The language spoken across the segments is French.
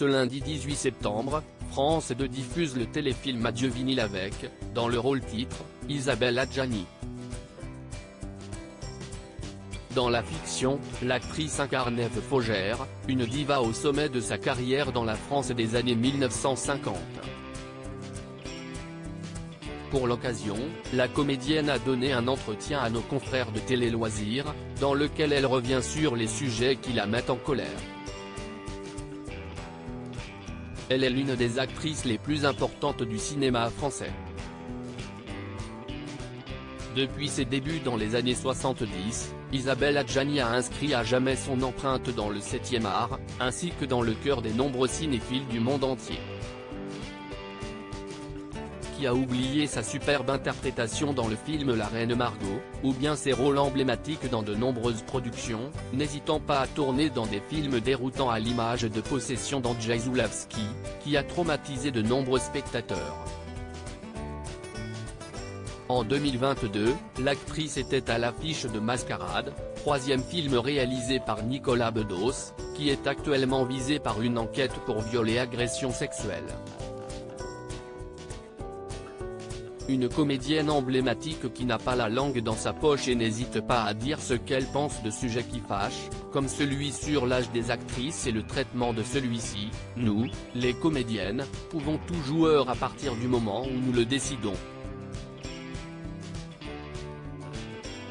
ce lundi 18 septembre, France 2 diffuse le téléfilm Adieu vinyle avec, dans le rôle-titre, Isabelle Adjani. Dans la fiction, l'actrice incarne Ève Faugère, une diva au sommet de sa carrière dans la France des années 1950. Pour l'occasion, la comédienne a donné un entretien à nos confrères de Télé Loisirs, dans lequel elle revient sur les sujets qui la mettent en colère. Elle est l'une des actrices les plus importantes du cinéma français. Depuis ses débuts dans les années 70, Isabelle Adjani a inscrit à jamais son empreinte dans le 7e art, ainsi que dans le cœur des nombreux cinéphiles du monde entier. Qui a oublié sa superbe interprétation dans le film La Reine Margot, ou bien ses rôles emblématiques dans de nombreuses productions, n'hésitant pas à tourner dans des films déroutants à l'image de Possession d'Andrzej Zulawski, qui a traumatisé de nombreux spectateurs. En 2022, l'actrice était à l'affiche de Mascarade, troisième film réalisé par Nicolas Bedos, qui est actuellement visé par une enquête pour viol et agression sexuelle. Une comédienne emblématique qui n'a pas la langue dans sa poche et n'hésite pas à dire ce qu'elle pense de sujets qui fâchent, comme celui sur l'âge des actrices et le traitement de celui-ci. Nous, les comédiennes, pouvons tout joueur à partir du moment où nous le décidons.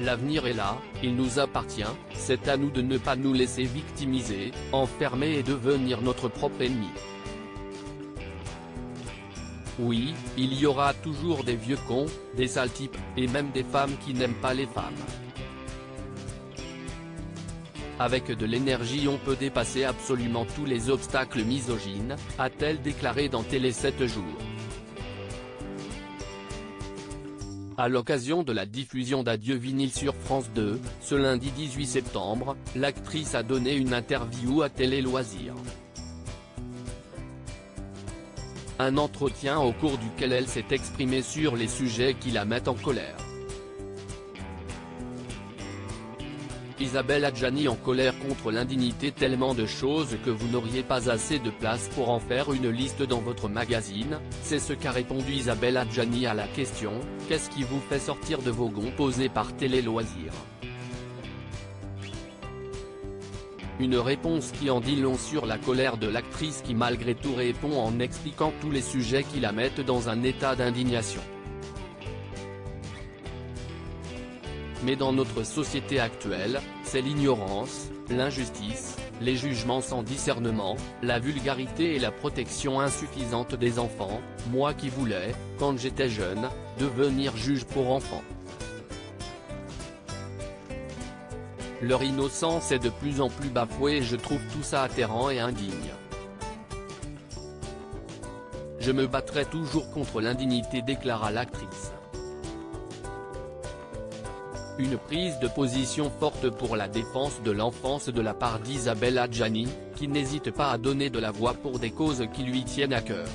L'avenir est là, il nous appartient, c'est à nous de ne pas nous laisser victimiser, enfermer et devenir notre propre ennemi. Oui, il y aura toujours des vieux cons, des sales types, et même des femmes qui n'aiment pas les femmes. Avec de l'énergie on peut dépasser absolument tous les obstacles misogynes, a-t-elle déclaré dans Télé 7 jours. À l'occasion de la diffusion d'Adieu vinyle sur France 2, ce lundi 18 septembre, l'actrice a donné une interview à Télé Loisirs. Un entretien au cours duquel elle s'est exprimée sur les sujets qui la mettent en colère. Isabelle Adjani en colère contre l'indignité, tellement de choses que vous n'auriez pas assez de place pour en faire une liste dans votre magazine, c'est ce qu'a répondu Isabelle Adjani à la question « Qu'est-ce qui vous fait sortir de vos gonds ?» posée par Télé Loisirs. Une réponse qui en dit long sur la colère de l'actrice qui malgré tout répond en expliquant tous les sujets qui la mettent dans un état d'indignation. Mais dans notre société actuelle, c'est l'ignorance, l'injustice, les jugements sans discernement, la vulgarité et la protection insuffisante des enfants, moi qui voulais, quand j'étais jeune, devenir juge pour enfants. Leur innocence est de plus en plus bafouée et je trouve tout ça atterrant et indigne. Je me battrai toujours contre l'indignité, déclara l'actrice. Une prise de position forte pour la défense de l'enfance de la part d'Isabelle Adjani, qui n'hésite pas à donner de la voix pour des causes qui lui tiennent à cœur.